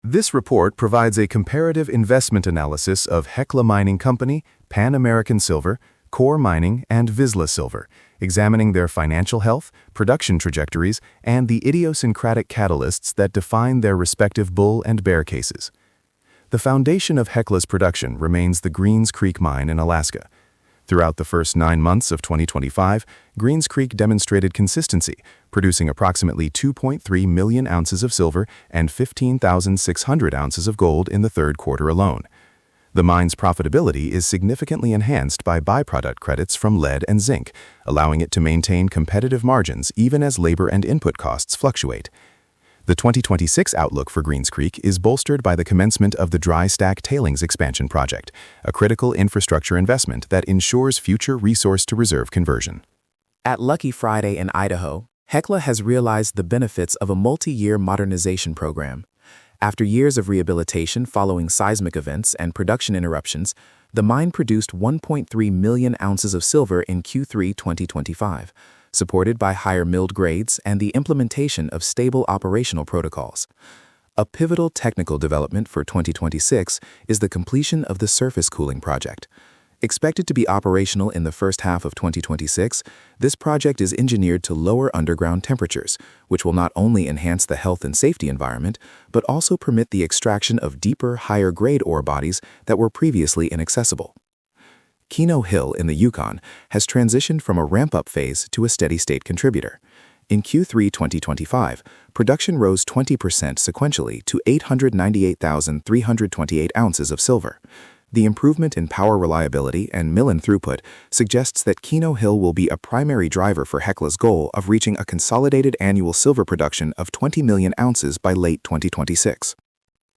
This report provides a comparative investment analysis of Hecla Mining Company, Pan American Silver, Coeur Mining, and Vizsla Silver, examining their financial health, production trajectories, and the idiosyncratic catalysts that define their respective bull and bear cases. The foundation of Hecla's production remains the Greens Creek mine in Alaska. Throughout the first 9 months of 2025, Greens Creek demonstrated consistency, producing approximately 2.3 million ounces of silver and 15,600 ounces of gold in the third quarter alone. The mine's profitability is significantly enhanced by byproduct credits from lead and zinc, allowing it to maintain competitive margins even as labor and input costs fluctuate. The 2026 outlook for Greens Creek is bolstered by the commencement of the dry stack tailings expansion project, a critical infrastructure investment that ensures future resource-to-reserve conversion. At Lucky Friday in Idaho, Hecla has realized the benefits of a multi-year modernization program. After years of rehabilitation following seismic events and production interruptions, the mine produced 1.3 million ounces of silver in Q3 2025. Supported by higher milled grades and the implementation of stable operational protocols. A pivotal technical development for 2026 is the completion of the surface cooling project. Expected to be operational in the first half of 2026, this project is engineered to lower underground temperatures, which will not only enhance the health and safety environment, but also permit the extraction of deeper, higher-grade ore bodies that were previously inaccessible. Keno Hill in the Yukon has transitioned from a ramp-up phase to a steady-state contributor. In Q3 2025, production rose 20% sequentially to 898,328 ounces of silver. The improvement in power reliability and mill throughput suggests that Keno Hill will be a primary driver for Hecla's goal of reaching a consolidated annual silver production of 20 million ounces by late 2026.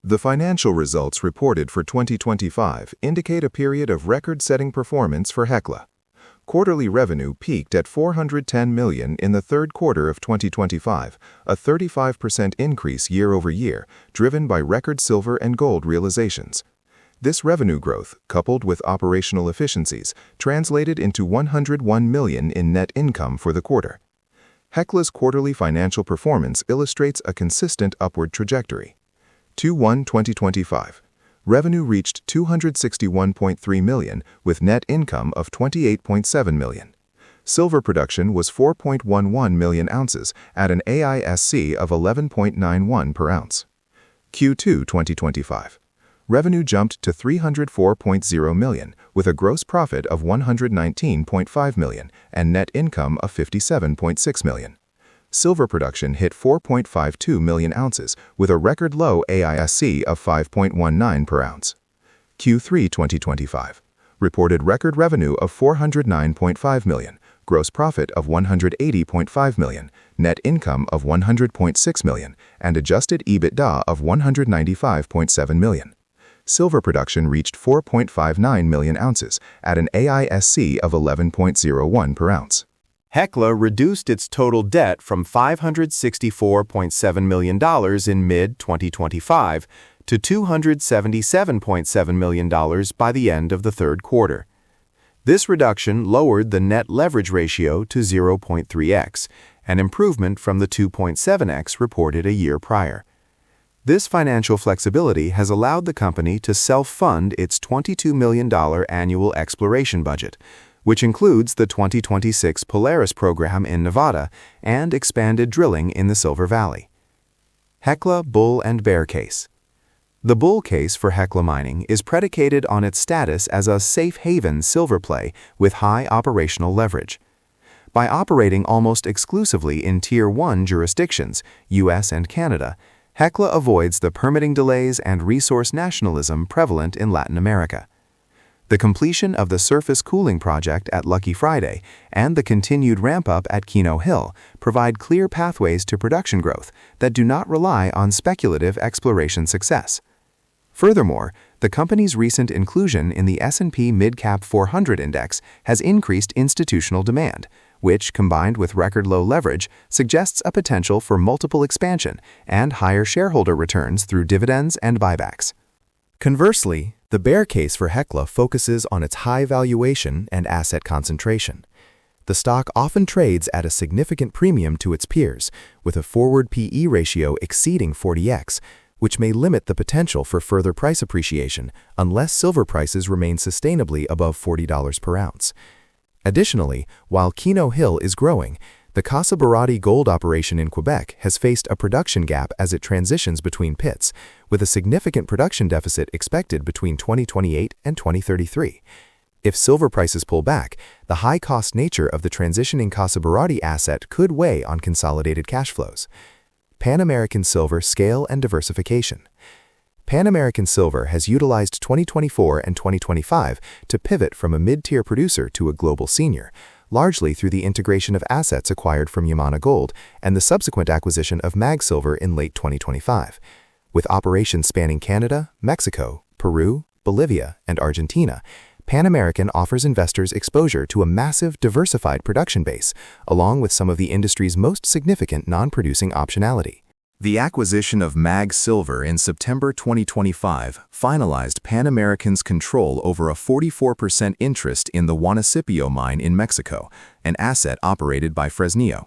The financial results reported for 2025 indicate a period of record-setting performance for Hecla. Quarterly revenue peaked at $410 million in the third quarter of 2025, a 35% increase year-over-year, driven by record silver and gold realizations. This revenue growth, coupled with operational efficiencies, translated into $101 million in net income for the quarter. Hecla's quarterly financial performance illustrates a consistent upward trajectory. Q1 2025. Revenue reached $261.3 million with net income of $28.7 million. Silver production was 4.11 million ounces at an AISC of 11.91 per ounce. Q2 2025. Revenue jumped to $304.0 million with a gross profit of $119.5 million and net income of $57.6 million. Silver production hit 4.52 million ounces with a record low AISC of 5.19 per ounce. Q3 2025 reported record revenue of $409.5 million, gross profit of $180.5 million, net income of $100.6 million, and adjusted EBITDA of $195.7 million. Silver production reached 4.59 million ounces at an AISC of 11.01 per ounce. Hecla reduced its total debt from $564.7 million in mid-2025 to $277.7 million by the end of the third quarter. This reduction lowered the net leverage ratio to 0.3x, an improvement from the 2.7x reported a year prior. This financial flexibility has allowed the company to self-fund its $22 million annual exploration budget, which includes the 2026 Polaris program in Nevada and expanded drilling in the Silver Valley. Hecla Bull and Bear Case. The bull case for Hecla Mining is predicated on its status as a safe haven silver play with high operational leverage. By operating almost exclusively in Tier 1 jurisdictions, US and Canada, Hecla avoids the permitting delays and resource nationalism prevalent in Latin America. The completion of the surface cooling project at Lucky Friday and the continued ramp-up at Keno Hill provide clear pathways to production growth that do not rely on speculative exploration success. Furthermore, the company's recent inclusion in the S&P Mid-Cap 400 Index has increased institutional demand, which, combined with record low leverage, suggests a potential for multiple expansion and higher shareholder returns through dividends and buybacks. Conversely, the bear case for Hecla focuses on its high valuation and asset concentration. The stock often trades at a significant premium to its peers, with a forward PE ratio exceeding 40x, which may limit the potential for further price appreciation unless silver prices remain sustainably above $40 per ounce. Additionally, while Keno Hill is growing, the Casa Berardi gold operation in Quebec has faced a production gap as it transitions between pits, with a significant production deficit expected between 2028 and 2033. If silver prices pull back, the high-cost nature of the transitioning Casa Berardi asset could weigh on consolidated cash flows. Pan American Silver scale and diversification. Pan American Silver has utilized 2024 and 2025 to pivot from a mid-tier producer to a global senior, largely through the integration of assets acquired from Yamana Gold and the subsequent acquisition of MAG Silver in late 2025. With operations spanning Canada, Mexico, Peru, Bolivia, and Argentina, Pan American offers investors exposure to a massive, diversified production base, along with some of the industry's most significant non-producing optionality. The acquisition of MAG Silver in September 2025 finalized Pan American's control over a 44% interest in the Juanicipio mine in Mexico, an asset operated by Fresnillo.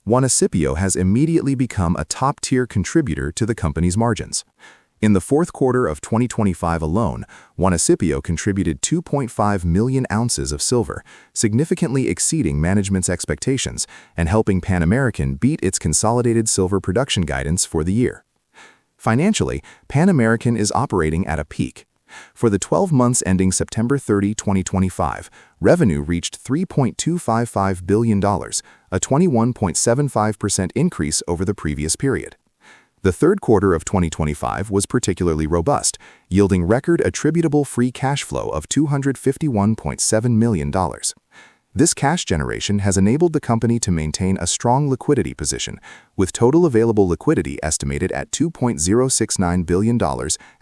Juanicipio has immediately become a top-tier contributor to the company's margins. In the fourth quarter of 2025 alone, Juanicipio contributed 2.5 million ounces of silver, significantly exceeding management's expectations and helping Pan American beat its consolidated silver production guidance for the year. Financially, Pan American is operating at a peak. For the 12 months ending September 30, 2025, revenue reached $3.255 billion, a 21.75% increase over the previous period. The third quarter of 2025 was particularly robust, yielding record attributable free cash flow of $251.7 million. This cash generation has enabled the company to maintain a strong liquidity position, with total available liquidity estimated at $2.069 billion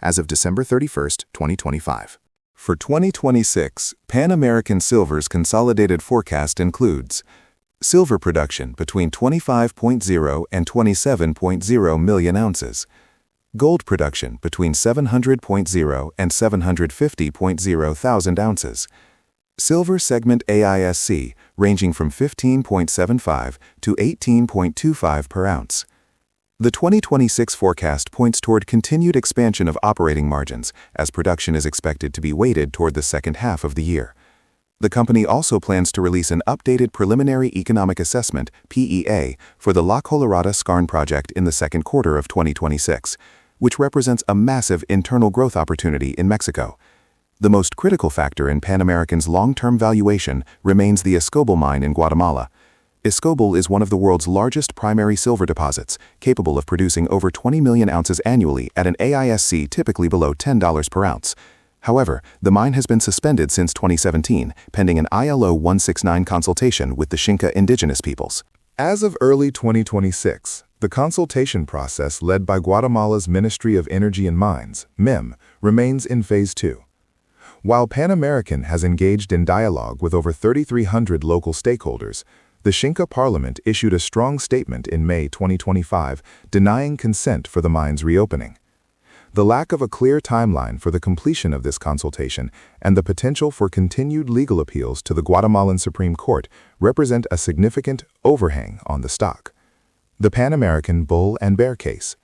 as of December 31, 2025. For 2026, Pan American Silver's consolidated forecast includes silver production between 25.0 and 27.0 million ounces, gold production between 700.0 and 750.0 thousand ounces, silver segment AISC ranging from 15.75 to 18.25 per ounce. The 2026 forecast points toward continued expansion of operating margins as production is expected to be weighted toward the second half of the year. The company also plans to release an updated preliminary economic assessment, PEA, for the La Colorada skarn project in the second quarter of 2026, which represents a massive internal growth opportunity in Mexico. The most critical factor in Pan American's long-term valuation remains the Escobal mine in Guatemala. Escobal is one of the world's largest primary silver deposits, capable of producing over 20 million ounces annually at an AISC typically below $10 per ounce. However, the mine has been suspended since 2017, pending an ILO 169 consultation with the Xinca indigenous peoples. As of early 2026, the consultation process led by Guatemala's Ministry of Energy and Mines, MIM, remains in Phase 2. While Pan American has engaged in dialogue with over 3,300 local stakeholders, the Xinca Parliament issued a strong statement in May 2025 denying consent for the mine's reopening. The lack of a clear timeline for the completion of this consultation and the potential for continued legal appeals to the Guatemalan Supreme Court represent a significant overhang on the stock. The Pan American bull and bear case.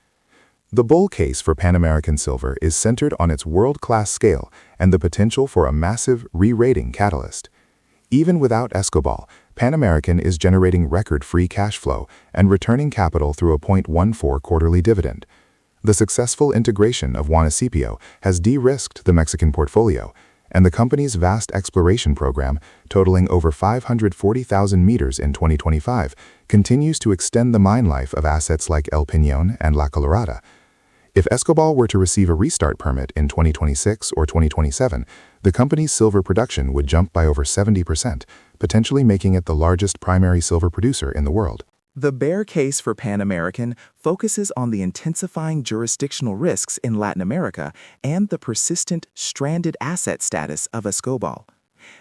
The bull case for Pan American Silver is centered on its world-class scale and the potential for a massive re-rating catalyst. Even without Escobal, Pan American is generating record free cash flow and returning capital through a 0.14 quarterly dividend. The successful integration of Juanicipio has de-risked the Mexican portfolio, and the company's vast exploration program, totaling over 540,000 meters in 2025, continues to extend the mine life of assets like El Peñón and La Colorada. If Escobal were to receive a restart permit in 2026 or 2027, the company's silver production would jump by over 70%, potentially making it the largest primary silver producer in the world. The bear case for Pan American focuses on the intensifying jurisdictional risks in Latin America and the persistent stranded asset status of Escobal.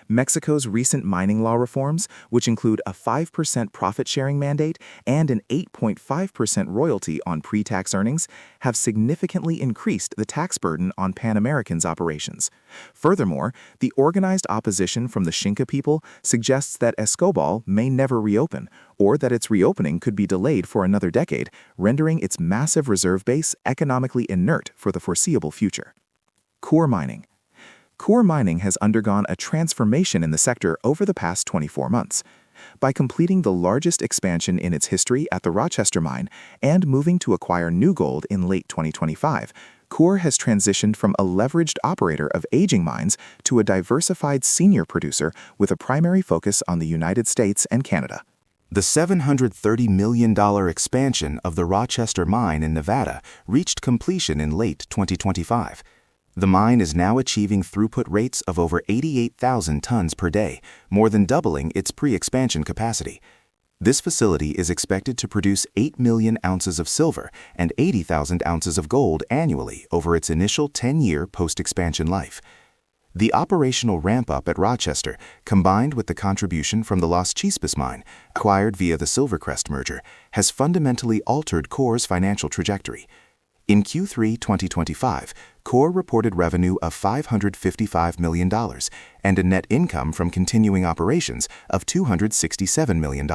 Mexico's recent mining law reforms, which include a 5% profit-sharing mandate and an 8.5% royalty on pre-tax earnings, have significantly increased the tax burden on Pan American's operations. Furthermore, the organized opposition from the Xinca people suggests that Escobal may never reopen, or that its reopening could be delayed for another decade, rendering its massive reserve base economically inert for the foreseeable future. Coeur Mining. Coeur Mining has undergone a transformation in the sector over the past 24 months. By completing the largest expansion in its history at the Rochester mine and moving to acquire New Gold in late 2025, Coeur has transitioned from a leveraged operator of aging mines to a diversified senior producer with a primary focus on the United States and Canada. The $730 million expansion of the Rochester mine in Nevada reached completion in late 2025. The mine is now achieving throughput rates of over 88,000 tons per day, more than doubling its pre-expansion capacity. This facility is expected to produce 8 million ounces of silver and 80,000 ounces of gold annually over its initial 10-year post-expansion life. The operational ramp-up at Rochester, combined with the contribution from the Las Chispas mine, acquired via the Silvercrest merger, has fundamentally altered Coeur's financial trajectory. In Q3 2025, Coeur reported revenue of $555 million and a net income from continuing operations of $267 million.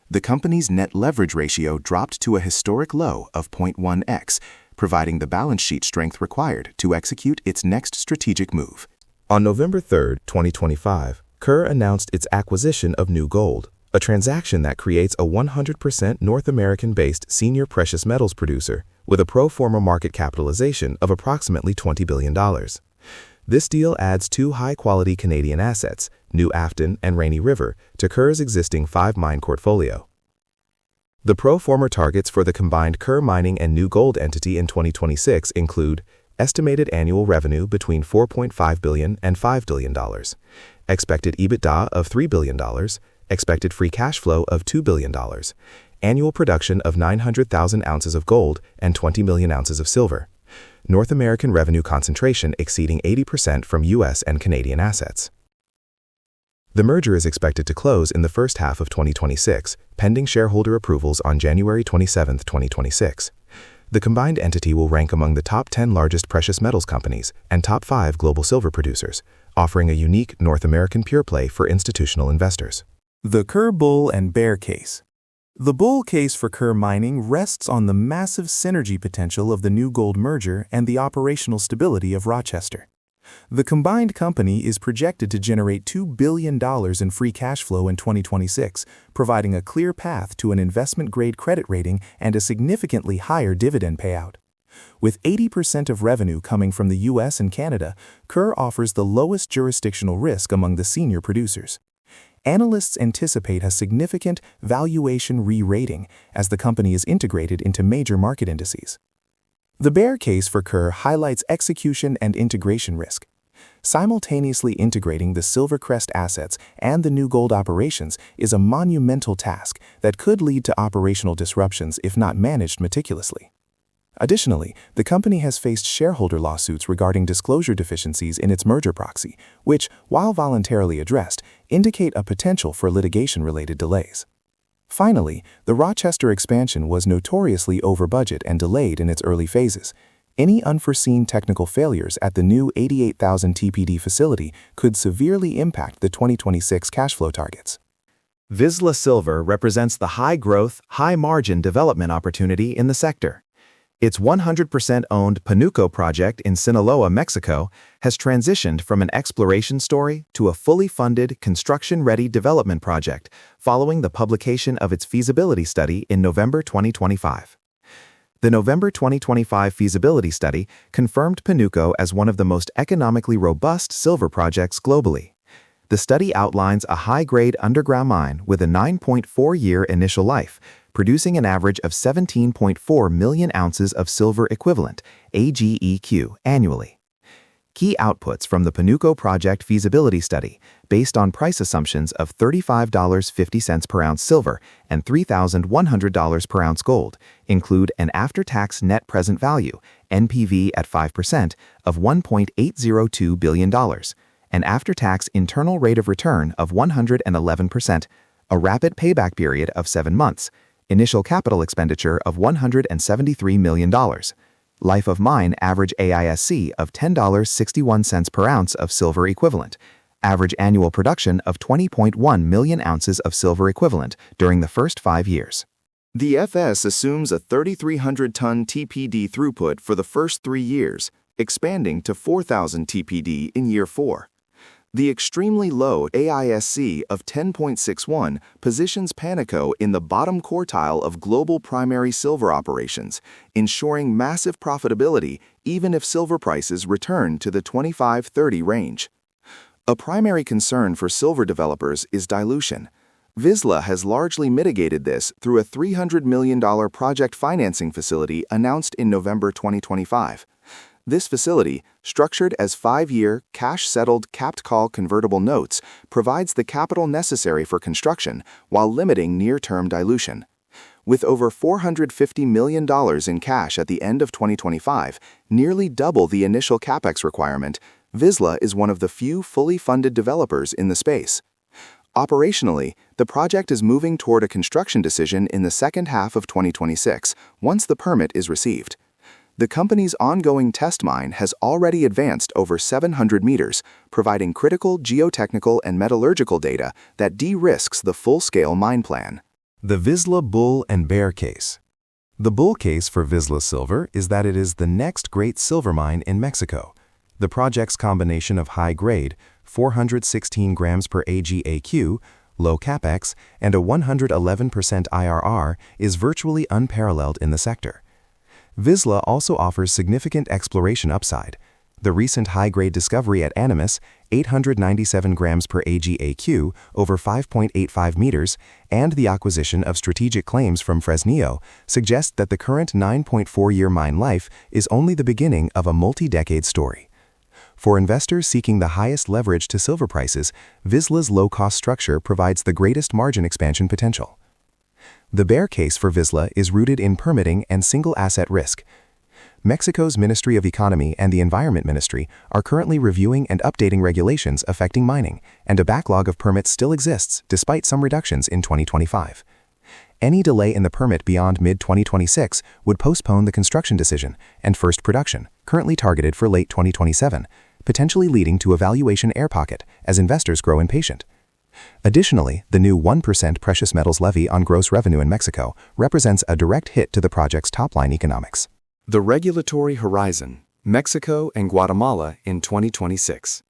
The company's net leverage ratio dropped to a historic low of 0.1x, providing the balance sheet strength required to execute its next strategic move. On November 3, 2025, Coeur announced its acquisition of New Gold, a transaction that creates a 100% North American-based senior precious metals producer with a pro forma market capitalization of approximately $20 billion. This deal adds two high-quality Canadian assets, New Afton and Rainy River, to Coeur's existing 5-mine portfolio. The pro forma targets for the combined Coeur Mining and New Gold entity in 2026 include estimated annual revenue between $4.5 billion and $5 billion, expected EBITDA of $3 billion, expected free cash flow of $2 billion, annual production of 900,000 ounces of gold and 20 million ounces of silver, North American revenue concentration exceeding 80% from U.S. and Canadian assets. The merger is expected to close in the first half of 2026, pending shareholder approvals on January 27, 2026. The combined entity will rank among the top 10 largest precious metals companies and top 5 global silver producers, offering a unique North American pure play for institutional investors. The Coeur bull and bear case. The bull case for Coeur Mining rests on the massive synergy potential of the New Gold merger and the operational stability of Rochester. The combined company is projected to generate $2 billion in free cash flow in 2026, providing a clear path to an investment-grade credit rating and a significantly higher dividend payout. With 80% of revenue coming from the U.S. and Canada, Coeur offers the lowest jurisdictional risk among the senior producers. Analysts anticipate a significant valuation re-rating as the company is integrated into major market indices. The bear case for Coeur highlights execution and integration risk. Simultaneously integrating the Silvercrest assets and the New Gold operations is a monumental task that could lead to operational disruptions if not managed meticulously. Additionally, the company has faced shareholder lawsuits regarding disclosure deficiencies in its merger proxy, which, while voluntarily addressed, indicate a potential for litigation-related delays. Finally, the Rochester expansion was notoriously over budget and delayed in its early phases. Any unforeseen technical failures at the new 88,000 TPD facility could severely impact the 2026 cash flow targets. Vizsla Silver represents the high-growth, high-margin development opportunity in the sector. Its 100% owned Panuco project in Sinaloa, Mexico, has transitioned from an exploration story to a fully funded, construction-ready development project following the publication of its feasibility study in November 2025. The November 2025 feasibility study confirmed Panuco as one of the most economically robust silver projects globally. The study outlines a high-grade underground mine with a 9.4-year initial life, producing an average of 17.4 million ounces of silver equivalent, AGEQ, annually. Key outputs from the Panuco project feasibility study, based on price assumptions of $35.50 per ounce silver and $3,100 per ounce gold, include an after-tax net present value, NPV at 5%, of $1.802 billion, an after-tax internal rate of return of 111%, a rapid payback period of 7 months, initial capital expenditure of $173 million, life of mine average AISC of $10.61 per ounce of silver equivalent, average annual production of 20.1 million ounces of silver equivalent during the first 5 years. The FS assumes a 3,300-ton TPD throughput for the first 3 years, expanding to 4,000 TPD in year 4. The extremely low AISC of 10.61 positions Panaco in the bottom quartile of global primary silver operations, ensuring massive profitability even if silver prices return to the 25-30 range. A primary concern for silver developers is dilution. Vizsla has largely mitigated this through a $300 million project financing facility announced in November 2025. This facility, structured as 5-year, cash-settled capped-call convertible notes, provides the capital necessary for construction while limiting near-term dilution. With over $450 million in cash at the end of 2025, nearly double the initial capex requirement, Vizsla is one of the few fully funded developers in the space. Operationally, the project is moving toward a construction decision in the second half of 2026, once the permit is received. The company's ongoing test mine has already advanced over 700 meters, providing critical geotechnical and metallurgical data that de-risks the full-scale mine plan. The Vizsla bull and bear case. The bull case for Vizsla Silver is that it is the next great silver mine in Mexico. The project's combination of high-grade, 416 grams per AgAQ, low capex, and a 111% IRR is virtually unparalleled in the sector. Vizsla also offers significant exploration upside. The recent high-grade discovery at Animas, 897 grams per AgAQ over 5.85 meters, and the acquisition of strategic claims from Fresnillo suggest that the current 9.4-year mine life is only the beginning of a multi-decade story. For investors seeking the highest leverage to silver prices, Vizsla's low-cost structure provides the greatest margin expansion potential. The bear case for Vizsla is rooted in permitting and single-asset risk. Mexico's Ministry of Economy and the Environment Ministry are currently reviewing and updating regulations affecting mining, and a backlog of permits still exists despite some reductions in 2025. Any delay in the permit beyond mid-2026 would postpone the construction decision and first production, currently targeted for late 2027, potentially leading to a valuation air pocket as investors grow impatient. Additionally, the new 1% precious metals levy on gross revenue in Mexico represents a direct hit to the project's top-line economics. The regulatory horizon, Mexico and Guatemala in 2026.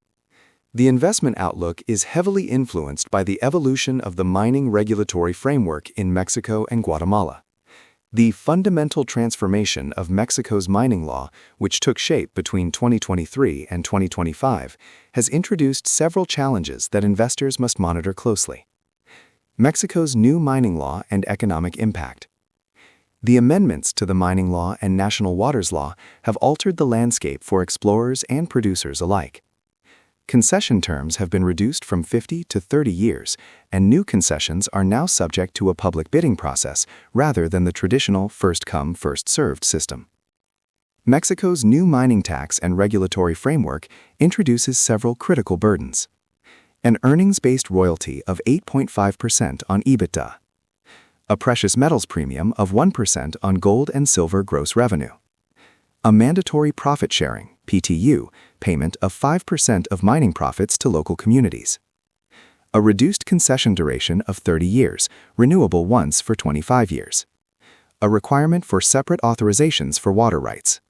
The investment outlook is heavily influenced by the evolution of the mining regulatory framework in Mexico and Guatemala. The fundamental transformation of Mexico's mining law, which took shape between 2023 and 2025, has introduced several challenges that investors must monitor closely. Mexico's new mining law and economic impact. The amendments to the mining law and national waters law have altered the landscape for explorers and producers alike. Concession terms have been reduced from 50 to 30 years, and new concessions are now subject to a public bidding process rather than the traditional first-come, first-served system. Mexico's new mining tax and regulatory framework introduces several critical burdens. An earnings-based royalty of 8.5% on EBITDA. A precious metals premium of 1% on gold and silver gross revenue. A mandatory profit sharing, PTU, payment of 5% of mining profits to local communities. A reduced concession duration of 30 years, renewable once for 25 years. A requirement for separate authorizations for water rights.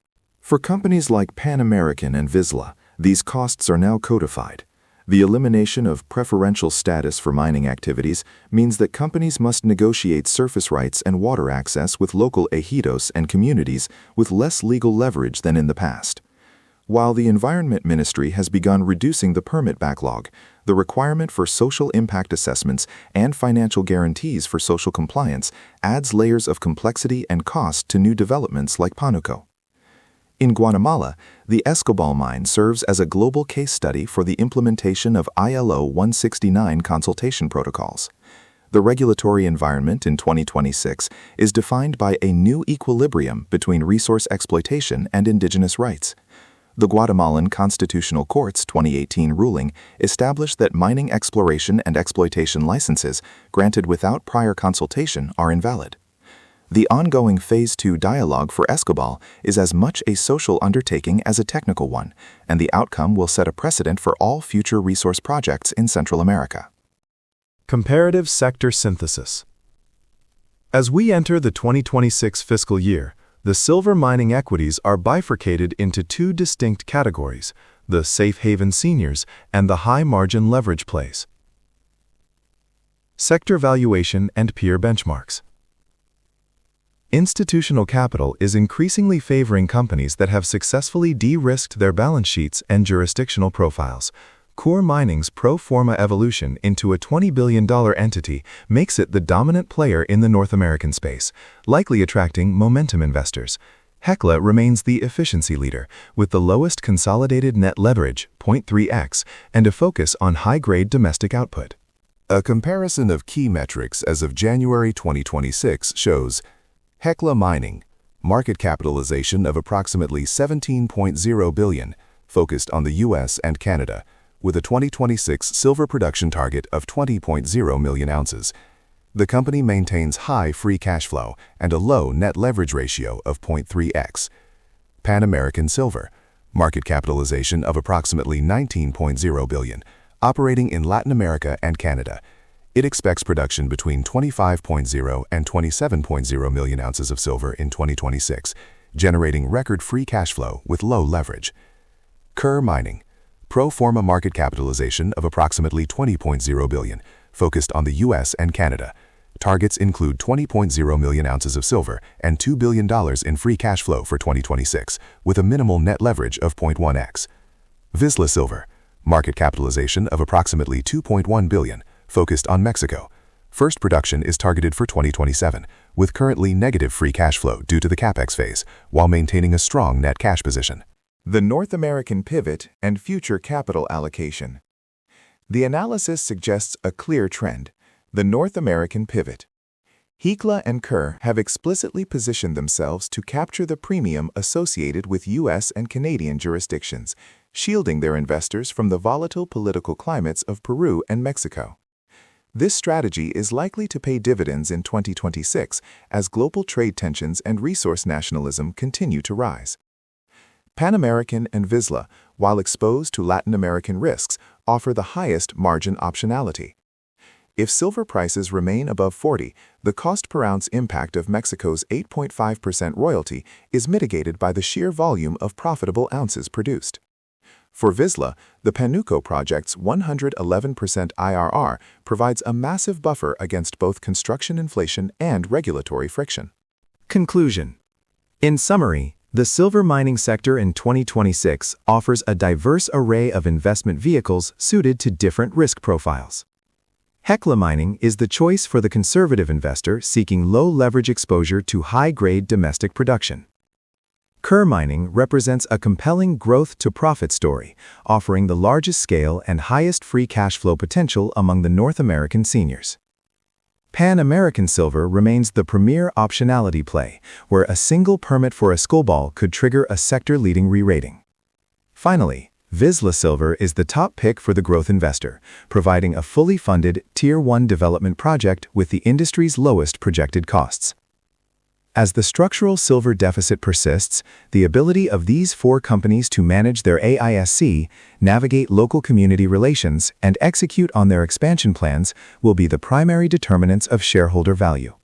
For companies like Pan American and Vizsla, these costs are now codified. The elimination of preferential status for mining activities means that companies must negotiate surface rights and water access with local ejidos and communities with less legal leverage than in the past. While the Environment Ministry has begun reducing the permit backlog, the requirement for social impact assessments and financial guarantees for social compliance adds layers of complexity and cost to new developments like Pánuco. In Guatemala, the Escobal mine serves as a global case study for the implementation of ILO 169 consultation protocols. The regulatory environment in 2026 is defined by a new equilibrium between resource exploitation and indigenous rights. The Guatemalan Constitutional Court's 2018 ruling established that mining exploration and exploitation licenses granted without prior consultation are invalid. The ongoing Phase 2 dialogue for Escobal is as much a social undertaking as a technical one, and the outcome will set a precedent for all future resource projects in Central America. Comparative sector synthesis. As we enter the 2026 fiscal year, the silver mining equities are bifurcated into two distinct categories: the safe haven seniors and the high-margin leverage plays. Sector valuation and peer benchmarks. Institutional capital is increasingly favoring companies that have successfully de-risked their balance sheets and jurisdictional profiles. Coeur Mining's pro forma evolution into a $20 billion entity makes it the dominant player in the North American space, likely attracting momentum investors. Hecla remains the efficiency leader, with the lowest consolidated net leverage, 0.3x, and a focus on high-grade domestic output. A comparison of key metrics as of January 2026 shows Hecla Mining, market capitalization of approximately $17.0 billion, focused on the U.S. and Canada, with a 2026 silver production target of 20.0 million ounces. The company maintains high free cash flow and a low net leverage ratio of 0.3x. Pan American Silver, market capitalization of approximately $19.0 billion, operating in Latin America and Canada. It expects production between 25.0 and 27.0 million ounces of silver in 2026, generating record free cash flow with low leverage. Coeur Mining, pro forma market capitalization of approximately $20.0 billion, focused on the U.S. and Canada. Targets include 20.0 million ounces of silver and $2 billion in free cash flow for 2026, with a minimal net leverage of 0.1x. Vizsla Silver, market capitalization of approximately $2.1 billion, focused on Mexico. First production is targeted for 2027, with currently negative free cash flow due to the capex phase, while maintaining a strong net cash position. The North American pivot and future capital allocation. The analysis suggests a clear trend: the North American pivot. Hecla and Coeur have explicitly positioned themselves to capture the premium associated with U.S. and Canadian jurisdictions, shielding their investors from the volatile political climates of Peru and Mexico. This strategy is likely to pay dividends in 2026 as global trade tensions and resource nationalism continue to rise. Pan American and Vizsla, while exposed to Latin American risks, offer the highest margin optionality. If silver prices remain above 40, the cost per ounce impact of Mexico's 8.5% royalty is mitigated by the sheer volume of profitable ounces produced. For Vizsla, the Panuco project's 111% IRR provides a massive buffer against both construction inflation and regulatory friction. Conclusion. In summary, the silver mining sector in 2026 offers a diverse array of investment vehicles suited to different risk profiles. Hecla Mining is the choice for the conservative investor seeking low leverage exposure to high-grade domestic production. Coeur Mining represents a compelling growth-to-profit story, offering the largest scale and highest free cash flow potential among the North American seniors. Pan American Silver remains the premier optionality play, where a single permit for Escobal could trigger a sector-leading re-rating. Finally, Vizsla Silver is the top pick for the growth investor, providing a fully funded Tier 1 development project with the industry's lowest projected costs. As the structural silver deficit persists, the ability of these four companies to manage their AISC, navigate local community relations, and execute on their expansion plans will be the primary determinants of shareholder value.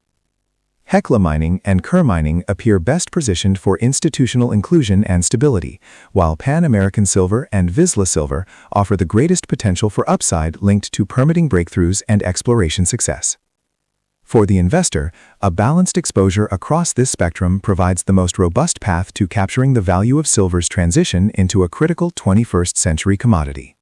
Hecla Mining and Coeur Mining appear best positioned for institutional inclusion and stability, while Pan American Silver and Vizsla Silver offer the greatest potential for upside linked to permitting breakthroughs and exploration success. For the investor, a balanced exposure across this spectrum provides the most robust path to capturing the value of silver's transition into a critical 21st-century commodity.